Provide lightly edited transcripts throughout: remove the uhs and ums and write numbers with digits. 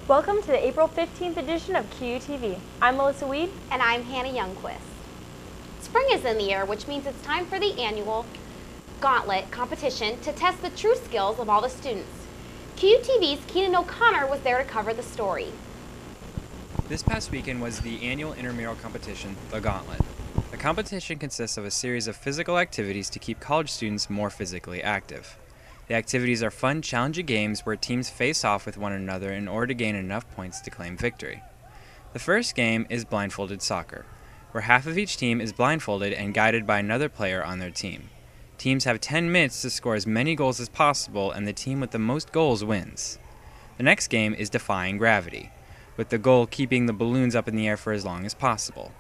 Welcome to the April 15th edition of QUTV. I'm Melissa Weed. And I'm Hannah Youngquist. Spring is in the air, which means it's time for the annual Gauntlet Competition to test the true skills of all the students. QUTV's Keenan O'Connor was there to cover the story. This past weekend was the annual intramural competition, the Gauntlet. The competition consists of a series of physical activities to keep college students more physically active. The activities are fun, challenging games where teams face off with one another in order to gain enough points to claim victory. The first game is blindfolded soccer, where half of each team is blindfolded and guided by another player on their team. Teams have 10 minutes to score as many goals as possible, and the team with the most goals wins. The next game is defying gravity, with the goal keeping the balloons up in the air for as long as possible.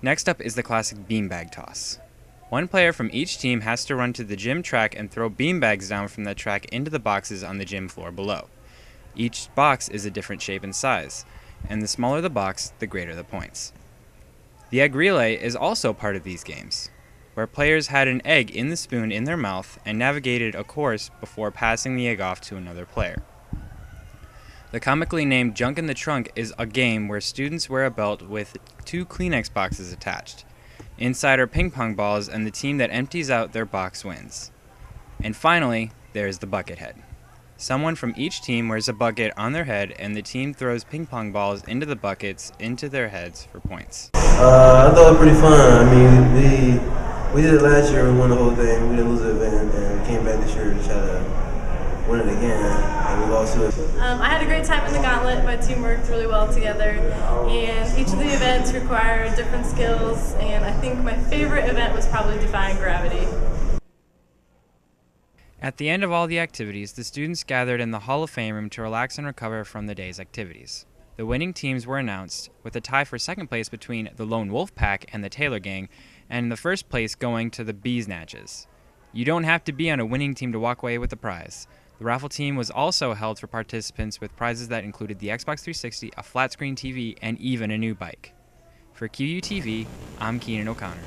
Next up is the classic beanbag toss. One player from each team has to run to the gym track and throw beanbags down from the track into the boxes on the gym floor below. Each box is a different shape and size, and the smaller the box, the greater the points. The egg relay is also part of these games, where players had an egg in the spoon in their mouth and navigated a course before passing the egg off to another player. The comically named Junk in the Trunk is a game where students wear a belt with 2 Kleenex boxes attached. Inside are ping pong balls, and the team that empties out their box wins. And finally, there's the bucket head. Someone from each team wears a bucket on their head, and the team throws ping pong balls into the buckets into their heads for points. I thought it was pretty fun. I mean, we did it last year, we won the whole thing, we didn't lose the event, and we came back this year to try to win it again, and we lost it. I had a great time in the Gauntlet. My team worked really well together, and each of the events required different skills, and I think my favorite event was probably defying gravity. At the end of all the activities, the students gathered in the Hall of Fame room to relax and recover from the day's activities. The winning teams were announced, with a tie for second place between the Lone Wolf Pack and the Taylor Gang, and the first place going to the Bee Snatches. You don't have to be on a winning team to walk away with the prize. The raffle team was also held for participants with prizes that included the Xbox 360, a flat-screen TV, and even a new bike. For QUTV, I'm Keenan O'Connor.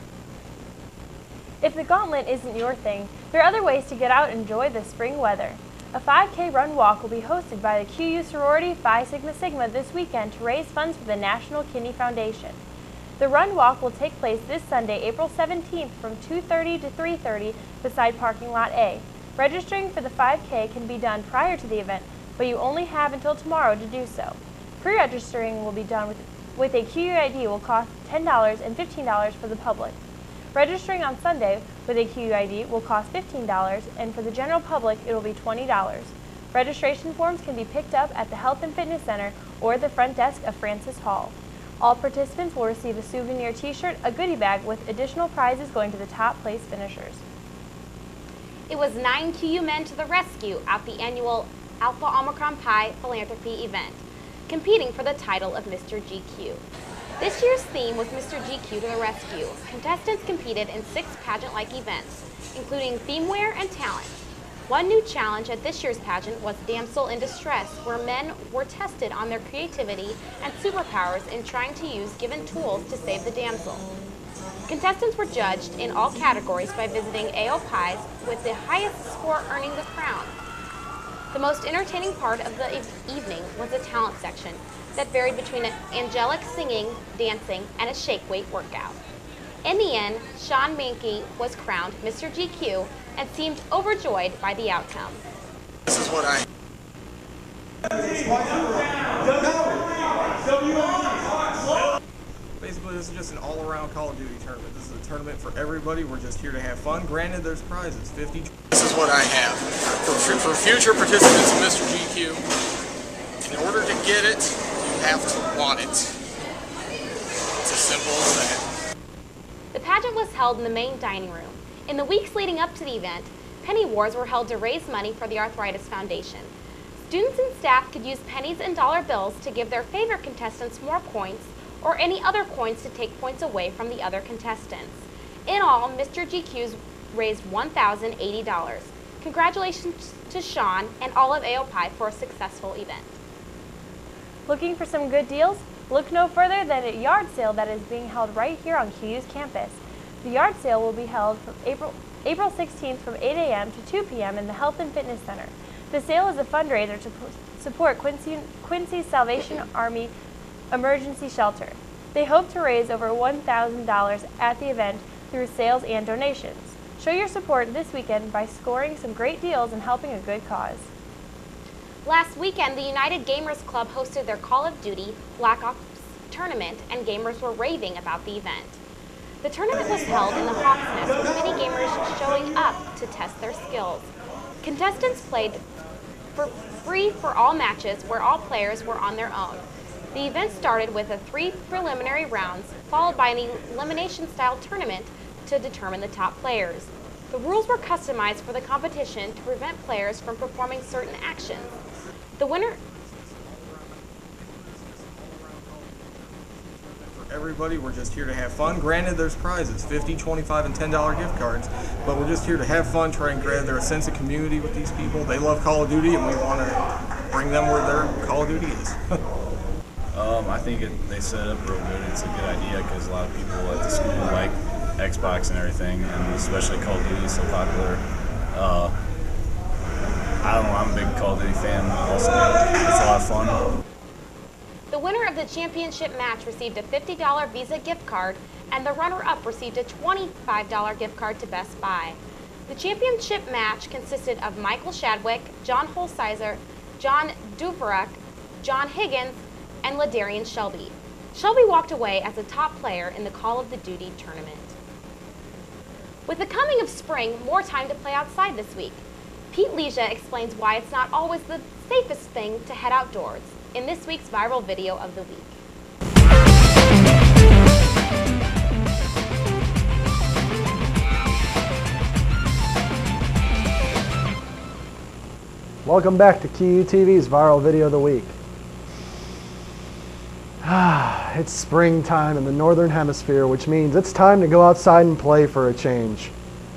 If the Gauntlet isn't your thing, there are other ways to get out and enjoy the spring weather. A 5K run walk will be hosted by the QU sorority Phi Sigma Sigma this weekend to raise funds for the National Kidney Foundation. The run walk will take place this Sunday, April 17th from 2:30 to 3:30 beside Parking Lot A. Registering for the 5K can be done prior to the event, but you only have until tomorrow to do so. Pre-registering will be done with a QUID will cost $10 and $15 for the public. Registering on Sunday with a QUID will cost $15, and for the general public it will be $20. Registration forms can be picked up at the Health and Fitness Center or the front desk of Francis Hall. All participants will receive a souvenir t-shirt, a goodie bag with additional prizes going to the top place finishers. It was 9 QU men to the rescue at the annual Alpha Omicron Pi philanthropy event, competing for the title of Mr. GQ. This year's theme was Mr. GQ to the rescue. Contestants competed in 6 pageant-like events, including themeware and talent. One new challenge at this year's pageant was Damsel in Distress, where men were tested on their creativity and superpowers in trying to use given tools to save the damsel. Contestants were judged in all categories by visiting AO Pies, with the highest score earning the crown. The most entertaining part of the evening was the talent section that varied between an angelic singing, dancing, and a shake weight workout. In the end, Sean Mankey was crowned Mr. GQ and seemed overjoyed by the outcome. This is what Basically, this is just an all-around Call of Duty tournament. This is a tournament for everybody. We're just here to have fun. Granted, there's prizes. 50. This is what I have. For future participants in Mr. GQ, in order to get it, you have to want it. It's as simple as that. The pageant was held in the main dining room. In the weeks leading up to the event, penny wars were held to raise money for the Arthritis Foundation. Students and staff could use pennies and dollar bills to give their favorite contestants more points, or any other coins to take points away from the other contestants. In all, Mr. GQ's raised $1,080. Congratulations to Sean and all of AOPI for a successful event. Looking for some good deals? Look no further than a yard sale that is being held right here on QU's campus. The yard sale will be held from April 16th from 8 a.m. to 2 p.m. in the Health and Fitness Center. The sale is a fundraiser to support Quincy's Salvation Army Emergency Shelter. They hope to raise over $1,000 at the event through sales and donations. Show your support this weekend by scoring some great deals and helping a good cause. Last weekend, the United Gamers Club hosted their Call of Duty Black Ops tournament, and gamers were raving about the event. The tournament was held in the Hawk's Nest, with many gamers showing up to test their skills. Contestants played for free for all matches where all players were on their own. The event started with 3 preliminary rounds, followed by an elimination-style tournament to determine the top players. The rules were customized for the competition to prevent players from performing certain actions. The winner... For everybody, we're just here to have fun. Granted, there's prizes, $50, $25, and $10 gift cards, but we're just here to have fun, try and gather a sense of community with these people. They love Call of Duty, and we want to bring them where their Call of Duty is. I think they set it up real good. It's a good idea because a lot of people at the school like Xbox and everything, and especially Call of Duty is so popular. I don't know, I'm a big Call of Duty fan also. It's a lot of fun. The winner of the championship match received a $50 Visa gift card, and the runner-up received a $25 gift card to Best Buy. The championship match consisted of Michael Shadwick, John Holsizer, John Duverak, John Higgins, and Ladarian Shelby. Shelby walked away as a top player in the Call of Duty tournament. With the coming of spring, more time to play outside this week. Pete Leja explains why it's not always the safest thing to head outdoors in this week's viral video of the week. Welcome back to QUTV's viral video of the week. It's springtime in the northern hemisphere, which means it's time to go outside and play for a change.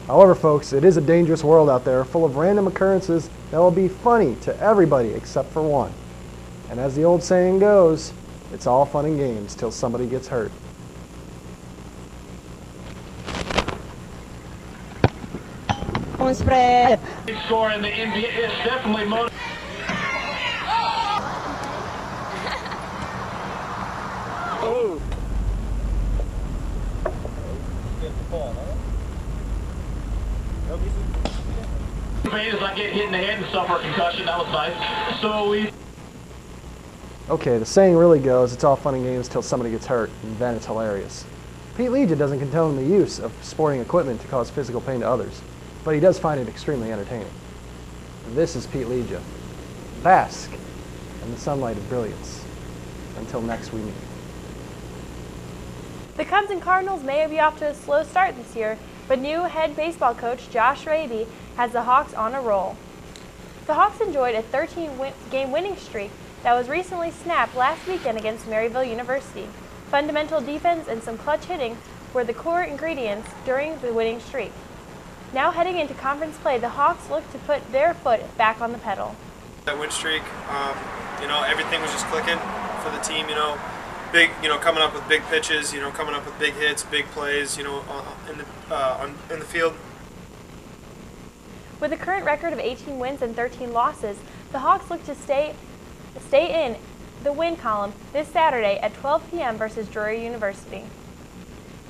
However, folks, it is a dangerous world out there full of random occurrences that will be funny to everybody except for one. And as the old saying goes, it's all fun and games till somebody gets hurt. Spread. Score in the NBA is definitely motivated. Oh. As I get hit in the head and suffer a concussion, that was nice. So we... Okay, the saying really goes, it's all fun and games till somebody gets hurt, and then it's hilarious. Pete Leja doesn't condone the use of sporting equipment to cause physical pain to others, but he does find it extremely entertaining. This is Pete Leja. Bask in the sunlight of brilliance. Until next we meet. The Cubs and Cardinals may be off to a slow start this year, but new head baseball coach Josh Raby has the Hawks on a roll. The Hawks enjoyed a 13-game winning streak that was recently snapped last weekend against Maryville University. Fundamental defense and some clutch hitting were the core ingredients during the winning streak. Now heading into conference play, the Hawks look to put their foot back on the pedal. That win streak, everything was just clicking for the team, big, coming up with big pitches, coming up with big hits, big plays, in the field. With a current record of 18 wins and 13 losses, the Hawks look to stay in the win column this Saturday at 12 p.m. versus Drury University.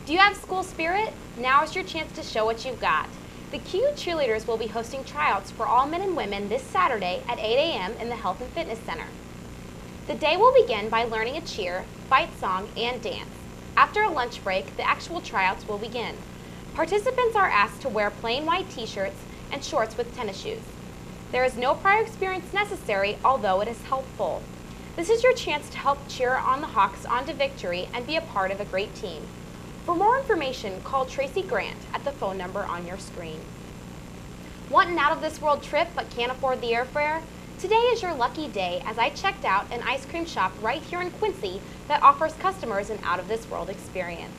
Do you have school spirit? Now is your chance to show what you've got. The QU cheerleaders will be hosting tryouts for all men and women this Saturday at 8 a.m. in the Health and Fitness Center. The day will begin by learning a cheer, fight song, and dance. After a lunch break, the actual tryouts will begin. Participants are asked to wear plain white t-shirts and shorts with tennis shoes. There is no prior experience necessary, although it is helpful. This is your chance to help cheer on the Hawks on to victory and be a part of a great team. For more information, call Tracy Grant at the phone number on your screen. Want an out-of-this-world trip but can't afford the airfare? Today is your lucky day, as I checked out an ice cream shop right here in Quincy that offers customers an out-of-this-world experience.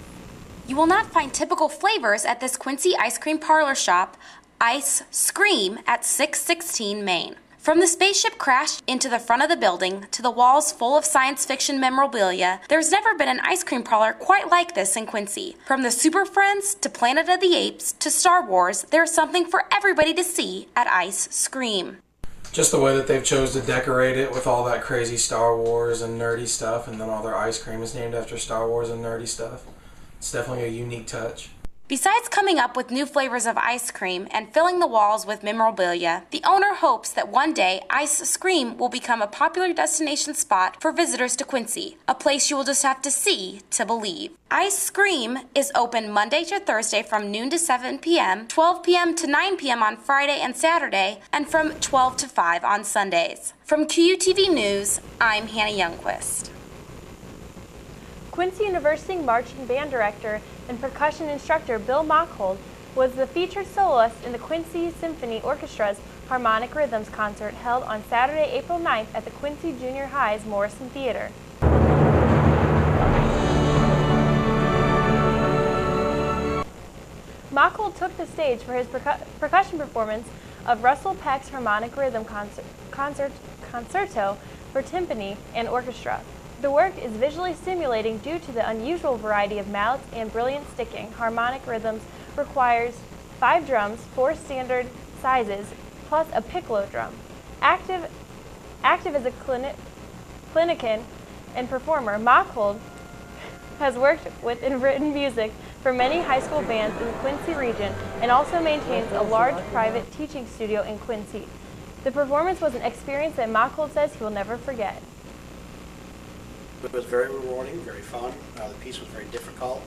You will not find typical flavors at this Quincy ice cream parlor shop, Ice Scream at 616 Main. From the spaceship crash into the front of the building to the walls full of science fiction memorabilia, there's never been an ice cream parlor quite like this in Quincy. From the Super Friends to Planet of the Apes to Star Wars, there's something for everybody to see at Ice Scream. Just the way that they've chose to decorate it with all that crazy Star Wars and nerdy stuff, and then all their ice cream is named after Star Wars and nerdy stuff. It's definitely a unique touch. Besides coming up with new flavors of ice cream and filling the walls with memorabilia, the owner hopes that one day Ice Scream will become a popular destination spot for visitors to Quincy, a place you will just have to see to believe. Ice Scream is open Monday to Thursday from noon to 7 p.m., 12 p.m. to 9 p.m. on Friday and Saturday, and from 12 to 5 on Sundays. From QUTV News, I'm Hannah Youngquist. Quincy University marching band director and percussion instructor Bill Mockhold was the featured soloist in the Quincy Symphony Orchestra's Harmonic Rhythms concert held on Saturday, April 9th at the Quincy Junior High's Morrison Theater. Mockhold took the stage for his percussion performance of Russell Peck's Harmonic Rhythm Concerto for timpani and orchestra. The work is visually stimulating due to the unusual variety of mallets and brilliant sticking. Harmonic Rhythms requires 5 drums, 4 standard sizes, plus a piccolo drum. Active as a clinician and performer, Mockhold has worked with and written music for many high school bands in the Quincy region and also maintains a large private teaching studio in Quincy. The performance was an experience that Mockhold says he will never forget. It was very rewarding, very fun. The piece was very difficult,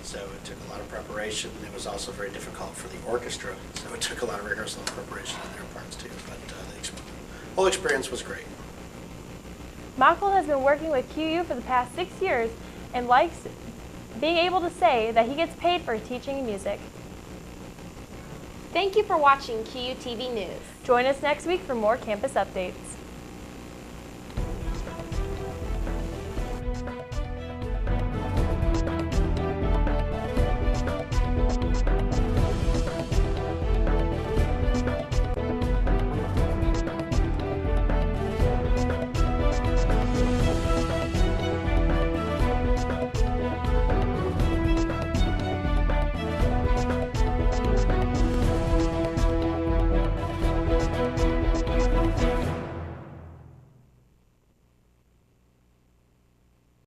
so it took a lot of preparation. It was also very difficult for the orchestra, so it took a lot of rehearsal and preparation on their parts too. But the whole experience was great. Mockhold has been working with QU for the past 6 years and likes being able to say that he gets paid for teaching music. Thank you for watching QUTV News. Join us next week for more campus updates.